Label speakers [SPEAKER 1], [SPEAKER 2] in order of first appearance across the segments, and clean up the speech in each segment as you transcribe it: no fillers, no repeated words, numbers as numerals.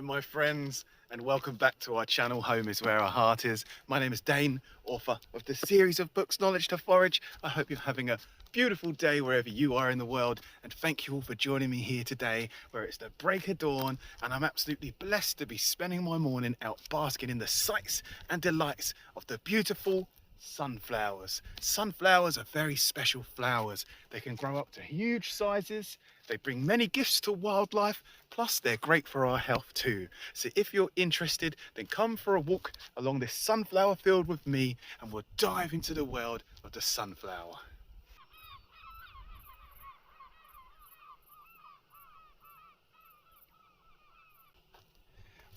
[SPEAKER 1] my friends, and welcome back to our channel. Home is where our heart is. My name is Dane, author of the series of books Knowledge to Forage. I hope you're having a beautiful day wherever you are in the world, and thank you all for joining me here today where it's the break of dawn, and I'm absolutely blessed to be spending my morning out basking in the sights and delights of the beautiful sunflowers. Sunflowers are very special flowers. They can grow up to huge sizes. They bring many gifts to wildlife, plus they're great for our health too. So if you're interested, then come for a walk along this sunflower field with me and we'll dive into the world of the sunflower.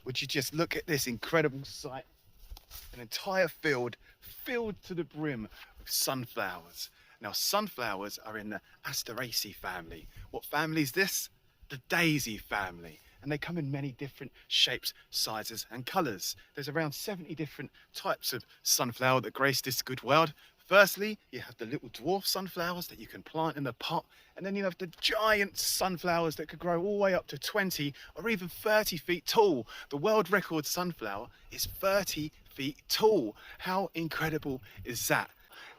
[SPEAKER 1] Would you just look at this incredible sight? An entire field filled to the brim with sunflowers. Now, sunflowers are in the Asteraceae family. What family is this? The daisy family. And they come in many different shapes, sizes and colours. There's around 70 different types of sunflower that grace this good world. Firstly, you have the little dwarf sunflowers that you can plant in a pot, and then you have the giant sunflowers that could grow all the way up to 20 or even 30 feet tall. The world record sunflower is 30 feet tall. How incredible is that?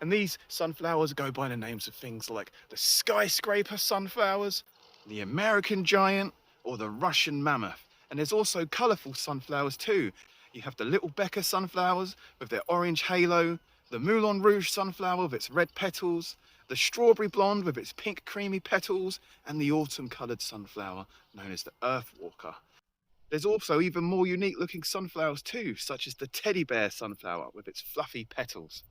[SPEAKER 1] And these sunflowers go by the names of things like the skyscraper sunflowers, the American giant, or the Russian mammoth. And there's also colourful sunflowers too. You have the little Becker sunflowers with their orange halo, the Moulin Rouge sunflower with its red petals, the strawberry blonde with its pink creamy petals, and the autumn coloured sunflower known as the Earthwalker. There's also even more unique looking sunflowers too, such as the teddy bear sunflower with its fluffy petals.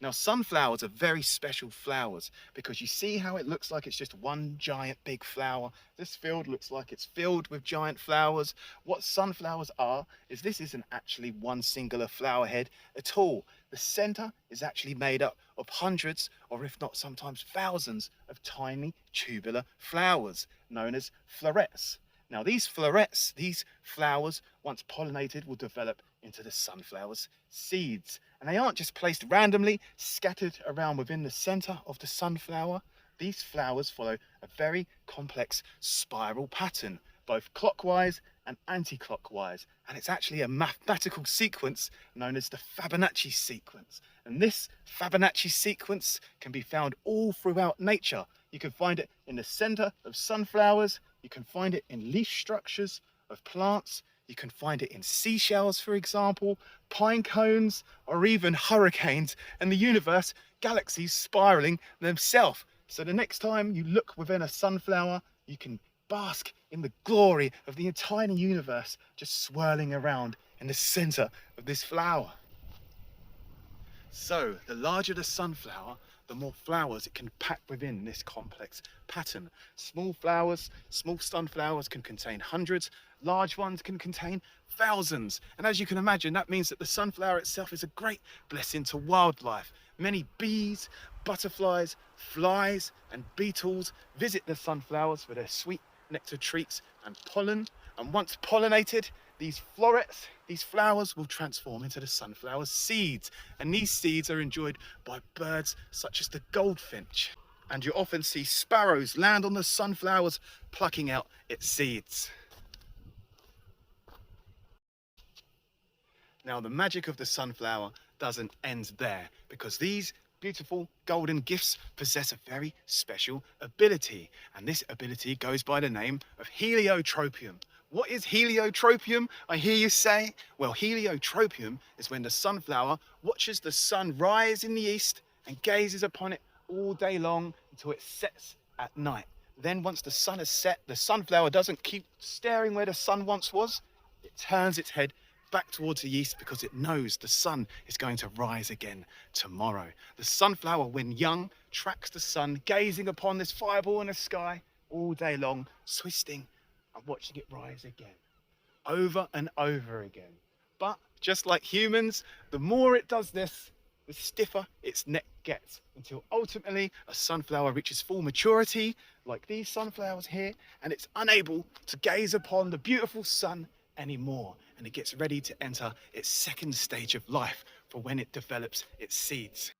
[SPEAKER 1] Now, sunflowers are very special flowers because you see how it looks like it's just one giant big flower. This field looks like it's filled with giant flowers. What sunflowers are is this isn't actually one singular flower head at all. The center is actually made up of hundreds, or if not sometimes thousands, of tiny tubular flowers known as florets. Now, these florets, these flowers, once pollinated, will develop into the sunflower's seeds. And they aren't just placed randomly, scattered around within the center of the sunflower. These flowers follow a very complex spiral pattern, both clockwise and anti-clockwise. And it's actually a mathematical sequence known as the Fibonacci sequence. And this Fibonacci sequence can be found all throughout nature. You can find it in the center of sunflowers. You can find it in leaf structures of plants. You can find it in seashells, for example, pine cones, or even hurricanes, and the universe, galaxies spiraling themselves. So the next time you look within a sunflower, you can bask in the glory of the entire universe just swirling around in the center of this flower. So the larger the sunflower, the more flowers it can pack within this complex pattern. Small flowers, small sunflowers can contain hundreds, large ones can contain thousands. And as you can imagine, that means that the sunflower itself is a great blessing to wildlife. Many bees, butterflies, flies, and beetles visit the sunflowers for their sweet nectar treats and pollen. And once pollinated, these florets, these flowers will transform into the sunflower seeds. And these seeds are enjoyed by birds such as the goldfinch. And you often see sparrows land on the sunflowers, plucking out its seeds. Now, the magic of the sunflower doesn't end there, because these beautiful golden gifts possess a very special ability. And this ability goes by the name of heliotropium. What is heliotropium, I hear you say? Well, heliotropium is when the sunflower watches the sun rise in the east and gazes upon it all day long until it sets at night. Then once the sun has set, the sunflower doesn't keep staring where the sun once was. It turns its head back towards the east because it knows the sun is going to rise again tomorrow. The sunflower, when young, tracks the sun, gazing upon this fireball in the sky all day long, twisting and watching it rise again, over and over again. But just like humans, the more it does this, the stiffer its neck gets, until ultimately a sunflower reaches full maturity, like these sunflowers here, and it's unable to gaze upon the beautiful sun anymore, and it gets ready to enter its second stage of life for when it develops its seeds.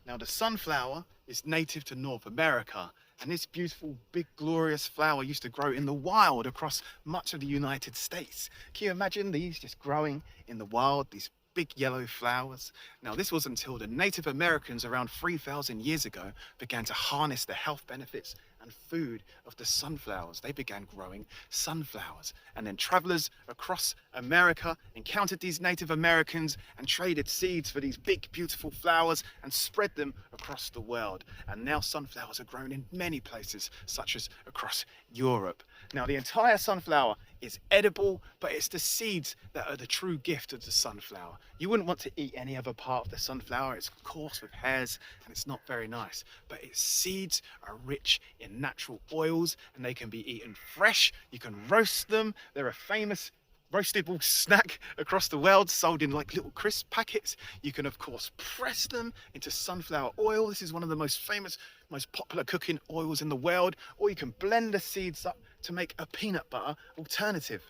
[SPEAKER 1] Now the sunflower is native to North America, and this beautiful, big, glorious flower used to grow in the wild across much of the United States. Can you imagine these just growing in the wild, these big yellow flowers? Now this was until the Native Americans around 3,000 years ago began to harness the health benefits and food of the sunflowers. They began growing sunflowers. And then travelers across America encountered these Native Americans and traded seeds for these big, beautiful flowers and spread them across the world. And now sunflowers are grown in many places, such as across Europe. Now the entire sunflower is edible, but it's the seeds that are the true gift of the sunflower. You wouldn't want to eat any other part of the sunflower. It's coarse with hairs and it's not very nice, but its seeds are rich in natural oils and they can be eaten fresh. You can roast them. They're a famous roastable snack across the world, sold in like little crisp packets. You can of course press them into sunflower oil. This is one of the most famous, most popular cooking oils in the world. Or you can blend the seeds up to make a peanut butter alternative.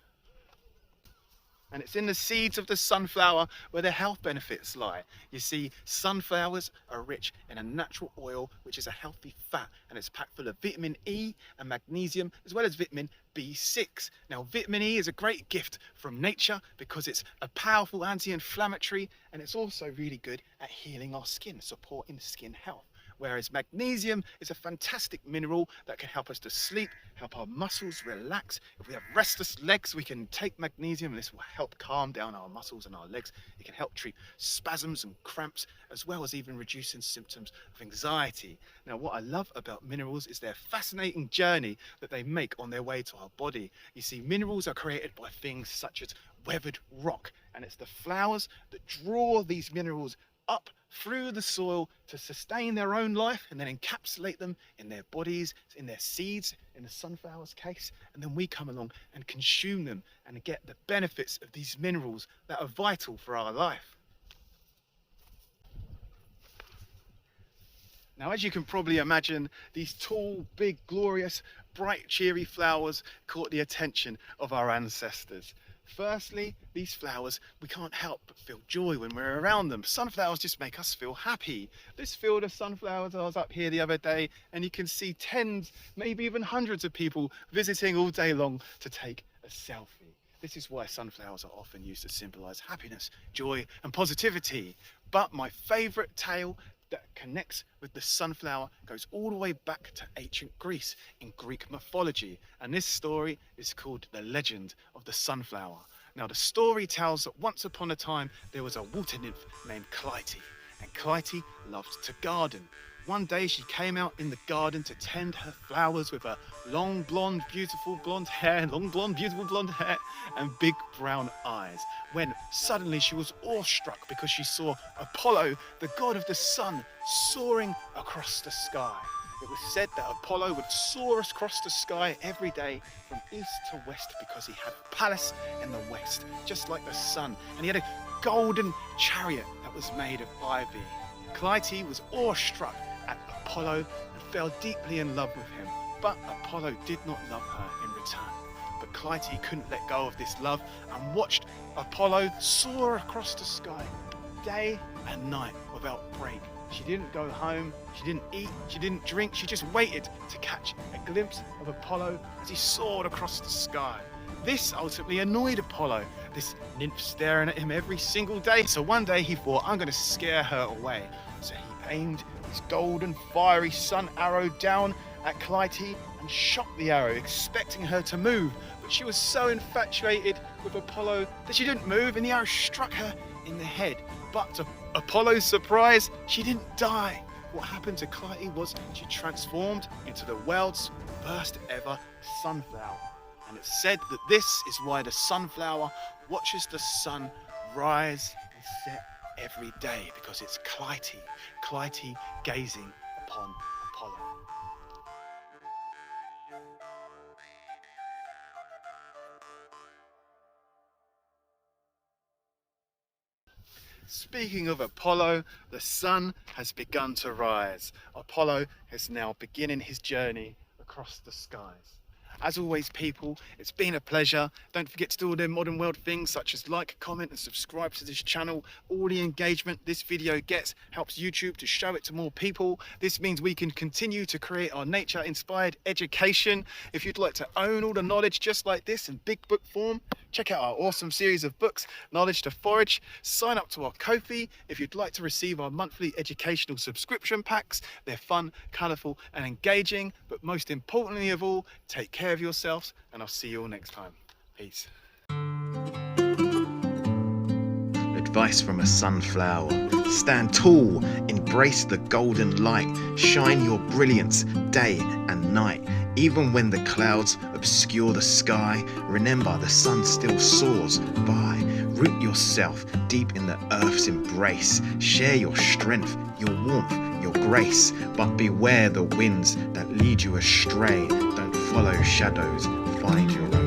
[SPEAKER 1] And it's in the seeds of the sunflower where the health benefits lie. You see, sunflowers are rich in a natural oil, which is a healthy fat, and it's packed full of vitamin E and magnesium, as well as vitamin B6. Now, vitamin E is a great gift from nature because it's a powerful anti-inflammatory, and it's also really good at healing our skin, supporting skin health. Whereas magnesium is a fantastic mineral that can help us to sleep, help our muscles relax. If we have restless legs, we can take magnesium and this will help calm down our muscles and our legs. It can help treat spasms and cramps, as well as even reducing symptoms of anxiety. Now, what I love about minerals is their fascinating journey that they make on their way to our body. You see, minerals are created by things such as weathered rock, and it's the flowers that draw these minerals up through the soil to sustain their own life and then encapsulate them in their bodies, in their seeds, in the sunflower's case, and then we come along and consume them and get the benefits of these minerals that are vital for our life. Now, as you can probably imagine, these tall, big, glorious, bright, cheery flowers caught the attention of our ancestors. Firstly, these flowers, we can't help but feel joy when we're around them. Sunflowers just make us feel happy. This field of sunflowers, I was up here the other day, and you can see tens, maybe even hundreds of people visiting all day long to take a selfie. This is why sunflowers are often used to symbolize happiness, joy, and positivity. But my favorite tale that connects with the sunflower goes all the way back to ancient Greece in Greek mythology, and this story is called The Legend of the Sunflower. Now the story tells that once upon a time there was a water nymph named Clytie, and Clytie loved to garden. One day she came out in the garden to tend her flowers with her long blonde beautiful blonde hair and big brown eyes, when suddenly she was awestruck because she saw Apollo, the god of the sun, soaring across the sky. It was said that Apollo would soar across the sky every day from east to west because he had a palace in the west, just like the sun, and he had a golden chariot that was made of ivy. Clytie was awestruck at Apollo and fell deeply in love with him, but Apollo did not love her in return. But Clytie couldn't let go of this love and watched Apollo soar across the sky day and night without break. She didn't go home, she didn't eat, she didn't drink, she just waited to catch a glimpse of Apollo as he soared across the sky. This ultimately annoyed Apollo, this nymph staring at him every single day. So one day he thought, I'm going to scare her away. So he aimed his golden fiery sun arrow down at Clytie and shot the arrow, expecting her to move. But she was so infatuated with Apollo that she didn't move, and the arrow struck her in the head. But to Apollo's surprise, she didn't die. What happened to Clytie was she transformed into the world's first ever sunflower. And it's said that this is why the sunflower watches the sun rise and set every day, because it's Clytie gazing upon Apollo. Speaking of Apollo, the sun has begun to rise. Apollo is now beginning his journey across the skies. As always, people, it's been a pleasure. Don't forget to do all them modern world things such as like, comment and subscribe to this channel. All the engagement this video gets helps YouTube to show it to more people. This means we can continue to create our nature inspired education. If you'd like to own all the knowledge just like this in big book form, check out our awesome series of books, Knowledge to Forage. Sign up to our Ko-fi if you'd like to receive our monthly educational subscription packs. They're fun, colourful and engaging, but most importantly of all, take care of yourselves, and I'll see you all next time. Peace. Advice from a sunflower. Stand tall, embrace the golden light, shine your brilliance day and night. Even when the clouds obscure the sky, remember the sun still soars by. Root yourself deep in the earth's embrace. Share your strength, your warmth, your grace. But beware the winds that lead you astray. Don't follow shadows, find your own.